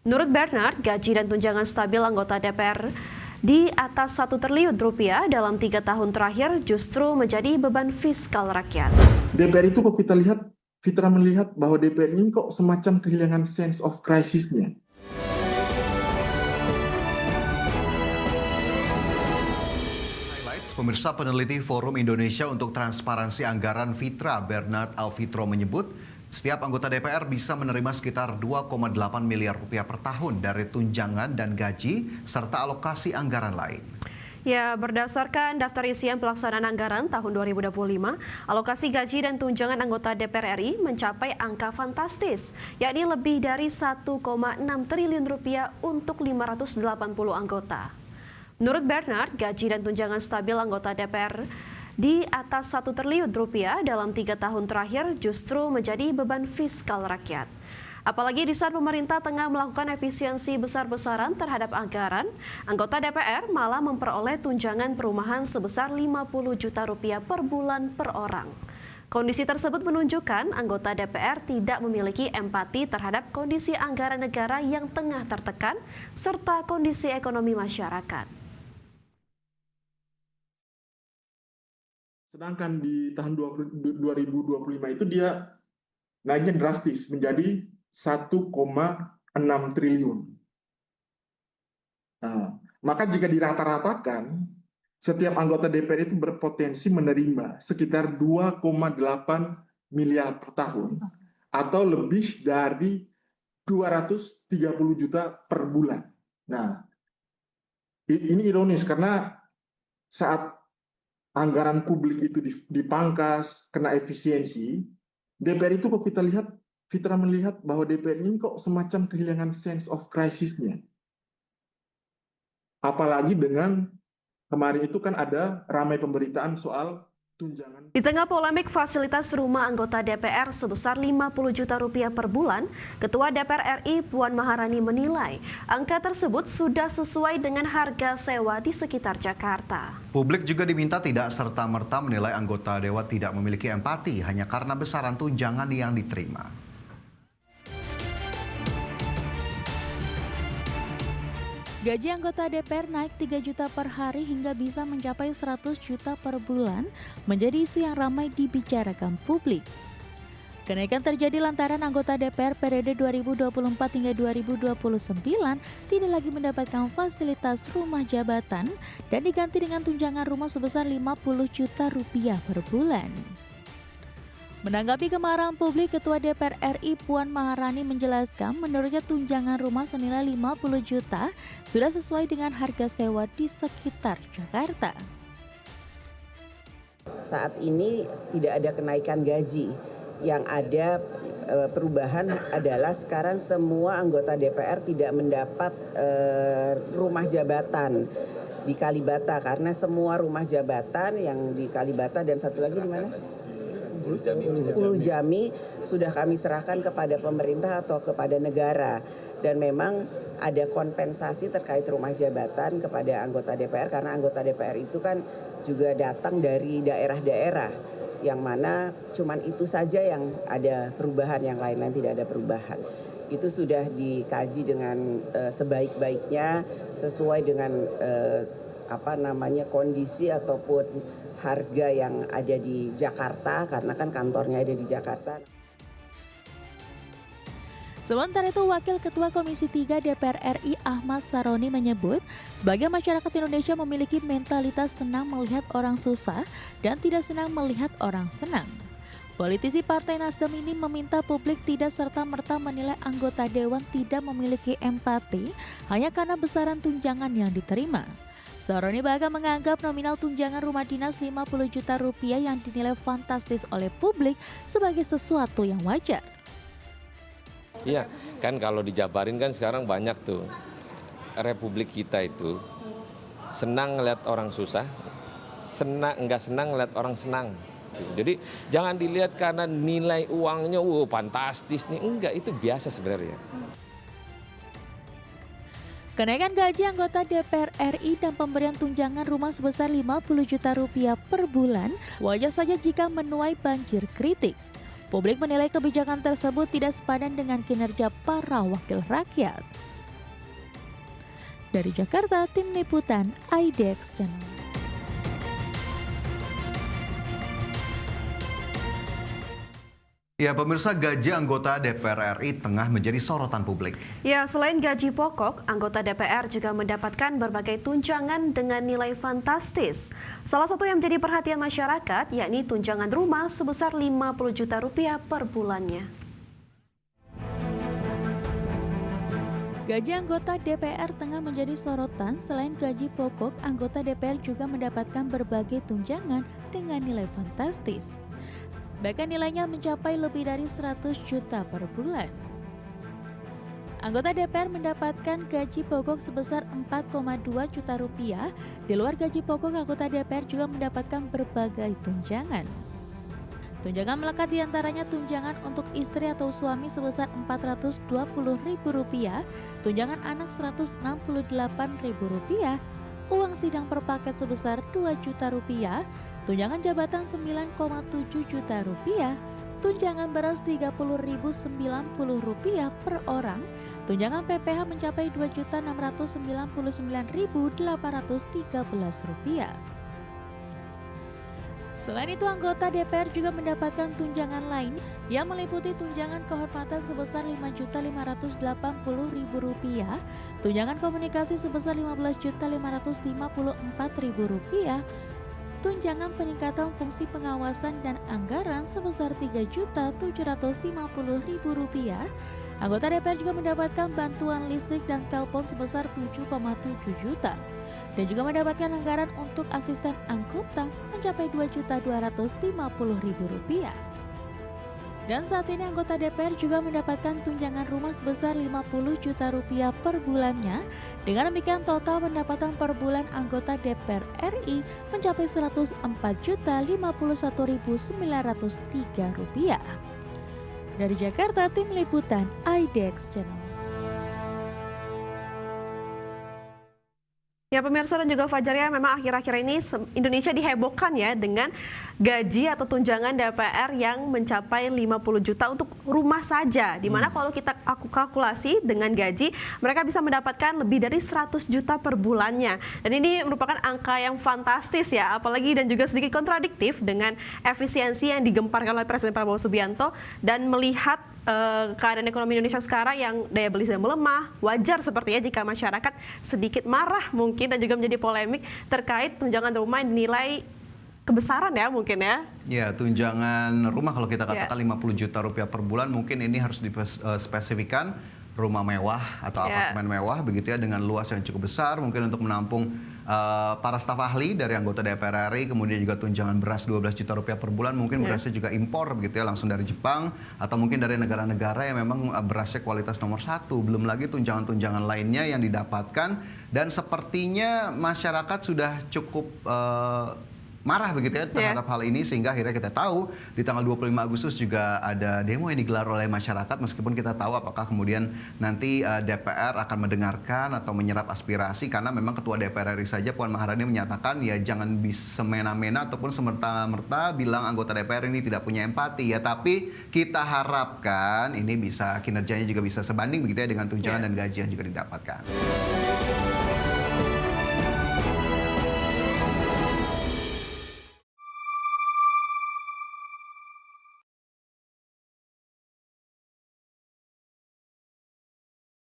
Menurut Bernard, gaji dan tunjangan stabil anggota DPR di atas 1 triliun rupiah dalam 3 tahun terakhir justru menjadi beban fiskal rakyat. DPR itu kok kita lihat, Fitra melihat bahwa DPR ini kok semacam kehilangan sense of crisis-nya. Pemirsa, peneliti Forum Indonesia untuk Transparansi Anggaran Fitra Bernard Alfitro menyebut setiap anggota DPR bisa menerima sekitar 2,8 miliar rupiah per tahun dari tunjangan dan gaji serta alokasi anggaran lain. Ya, berdasarkan daftar isian pelaksanaan anggaran tahun 2025, alokasi gaji dan tunjangan anggota DPR RI mencapai angka fantastis, yakni lebih dari 1,6 triliun rupiah untuk 580 anggota. Menurut Bernard, gaji dan tunjangan stabil anggota DPR di atas 1 triliun rupiah dalam 3 tahun terakhir justru menjadi beban fiskal rakyat. Apalagi di saat pemerintah tengah melakukan efisiensi besar-besaran terhadap anggaran, anggota DPR malah memperoleh tunjangan perumahan sebesar 50 juta rupiah per bulan per orang. Kondisi tersebut menunjukkan anggota DPR tidak memiliki empati terhadap kondisi anggaran negara yang tengah tertekan serta kondisi ekonomi masyarakat. Sedangkan di tahun 2025 itu dia naiknya drastis menjadi 1,6 triliun. Nah, maka jika dirata-ratakan, setiap anggota DPR itu berpotensi menerima sekitar 2,8 miliar per tahun atau lebih dari 230 juta per bulan. Nah, ini ironis karena saat anggaran publik itu dipangkas, kena efisiensi, DPR itu kok kita lihat, Fitra melihat bahwa DPR ini kok semacam kehilangan sense of crisis-nya. Apalagi dengan kemarin itu kan ada ramai pemberitaan soal tunjangan. Di tengah polemik fasilitas rumah anggota DPR sebesar 50 juta rupiah per bulan, Ketua DPR RI Puan Maharani menilai angka tersebut sudah sesuai dengan harga sewa di sekitar Jakarta. Publik juga diminta tidak serta-merta menilai anggota Dewan tidak memiliki empati hanya karena besaran tunjangan yang diterima. Gaji anggota DPR naik 3 juta per hari hingga bisa mencapai 100 juta per bulan menjadi isu yang ramai dibicarakan publik. Kenaikan terjadi lantaran anggota DPR periode 2024 hingga 2029 tidak lagi mendapatkan fasilitas rumah jabatan dan diganti dengan tunjangan rumah sebesar 50 juta rupiah per bulan. Menanggapi kemarahan publik, Ketua DPR RI Puan Maharani menjelaskan menurutnya tunjangan rumah senilai 50 juta sudah sesuai dengan harga sewa di sekitar Jakarta. Saat ini tidak ada kenaikan gaji. Yang ada perubahan adalah sekarang semua anggota DPR tidak mendapat rumah jabatan di Kalibata karena semua rumah jabatan yang di Kalibata dan satu lagi di mana? Ulu Jami sudah kami serahkan kepada pemerintah atau kepada negara dan memang ada kompensasi terkait rumah jabatan kepada anggota DPR karena anggota DPR itu kan juga datang dari daerah-daerah yang mana cuman itu saja yang ada perubahan, yang lain-lain tidak ada perubahan. Itu sudah dikaji dengan sebaik-baiknya sesuai dengan kondisi ataupun harga yang ada di Jakarta karena kan kantornya ada di Jakarta. Sementara itu, Wakil Ketua Komisi 3 DPR RI Ahmad Saroni menyebut, sebagai masyarakat Indonesia memiliki mentalitas senang melihat orang susah dan tidak senang melihat orang senang. Politisi Partai Nasdem ini meminta publik tidak serta-merta menilai anggota dewan tidak memiliki empati hanya karena besaran tunjangan yang diterima. Saroni bahkan menganggap nominal tunjangan rumah dinas 50 juta rupiah yang dinilai fantastis oleh publik sebagai sesuatu yang wajar. Iya, kan kalau dijabarin kan sekarang banyak tuh. Republik kita itu senang ngeliat orang susah, nggak senang ngeliat orang senang. Jadi jangan dilihat karena nilai uangnya, fantastis nih. Enggak, itu biasa sebenarnya. Kenaikan gaji anggota DPR RI dan pemberian tunjangan rumah sebesar 50 juta rupiah per bulan wajar saja jika menuai banjir kritik. Publik menilai kebijakan tersebut tidak sepadan dengan kinerja para wakil rakyat. Dari Jakarta, Tim Liputan IDX Channel. Ya, pemirsa, gaji anggota DPR RI tengah menjadi sorotan publik. Ya, selain gaji pokok, anggota DPR juga mendapatkan berbagai tunjangan dengan nilai fantastis. Salah satu yang menjadi perhatian masyarakat yakni tunjangan rumah sebesar 50 juta rupiah per bulannya. Gaji anggota DPR tengah menjadi sorotan. Selain gaji pokok, anggota DPR juga mendapatkan berbagai tunjangan dengan nilai fantastis. Bahkan nilainya mencapai lebih dari 100 juta per bulan. Anggota DPR mendapatkan gaji pokok sebesar 4,2 juta rupiah. Di luar gaji pokok, anggota DPR juga mendapatkan berbagai tunjangan. Tunjangan melekat diantaranya tunjangan untuk istri atau suami sebesar Rp420.000, tunjangan anak Rp168.000, uang sidang per paket sebesar Rp2 juta, tunjangan jabatan Rp9,7 juta, tunjangan beras Rp30.090 per orang, tunjangan PPH mencapai Rp2.699.813. Selain itu, anggota DPR juga mendapatkan tunjangan lain yang meliputi tunjangan kehormatan sebesar Rp5.580.000, tunjangan komunikasi sebesar Rp15.554.000, tunjangan peningkatan fungsi pengawasan dan anggaran sebesar Rp3.750.000. Anggota DPR juga mendapatkan bantuan listrik dan telepon sebesar 7,7 juta. Dan juga mendapatkan anggaran untuk asisten anggota mencapai Rp2.250.000. Dan saat ini anggota DPR juga mendapatkan tunjangan rumah sebesar Rp50 juta per bulannya. Dengan demikian total pendapatan per bulan anggota DPR RI mencapai Rp104.051.903. Dari Jakarta, Tim Liputan IDX Channel. Ya, pemirsa dan juga Fajar, ya, memang akhir-akhir ini Indonesia dihebohkan ya dengan gaji atau tunjangan DPR yang mencapai 50 juta untuk rumah saja. Dimana kalau kita kalkulasi dengan gaji, mereka bisa mendapatkan lebih dari 100 juta per bulannya. Dan ini merupakan angka yang fantastis ya, apalagi dan juga sedikit kontradiktif dengan efisiensi yang digemparkan oleh Presiden Prabowo Subianto. Dan melihat keadaan ekonomi Indonesia sekarang yang daya beli sedang melemah, wajar sepertinya jika masyarakat sedikit marah mungkin dan juga menjadi polemik terkait tunjangan rumah yang dinilai kebesaran ya mungkin ya. Ya, tunjangan rumah kalau kita katakan 50 juta rupiah per bulan, mungkin ini harus dispesifikan rumah mewah atau apartemen mewah begitu ya, dengan luas yang cukup besar mungkin untuk menampung para staf ahli dari anggota DPR RI, kemudian juga tunjangan beras 12 juta rupiah per bulan, mungkin berasnya juga impor begitu ya, langsung dari Jepang atau mungkin dari negara-negara yang memang berasnya kualitas nomor 1. Belum lagi tunjangan-tunjangan lainnya yang didapatkan, dan sepertinya masyarakat sudah cukup marah begitu ya terhadap hal ini, sehingga akhirnya kita tahu di tanggal 25 Agustus juga ada demo yang digelar oleh masyarakat, meskipun kita tahu apakah kemudian nanti DPR akan mendengarkan atau menyerap aspirasi, karena memang Ketua DPR RI saja Puan Maharani menyatakan ya jangan semena-mena ataupun semerta-merta bilang anggota DPR ini tidak punya empati ya, tapi kita harapkan ini bisa kinerjanya juga bisa sebanding begitu ya dengan tunjangan dan gaji yang juga didapatkan.